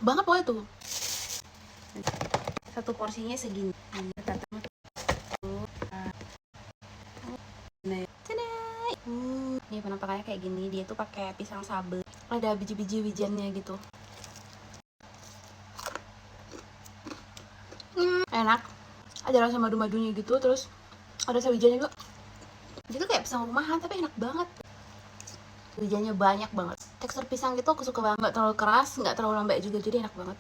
banget pokoknya tuh. Satu porsinya segini. Ini penampakannya kayak gini. Dia tuh pakai pisang sabe, ada biji-biji wijennya gitu. Enak, ada rasa madu-madunya gitu, terus ada rasa wijennya juga. Jadi tuh kayak pisang rumahan tapi enak banget. Wijennya banyak banget. Tekstur pisang gitu aku suka banget, nggak terlalu keras, nggak terlalu lembek juga, jadi enak banget.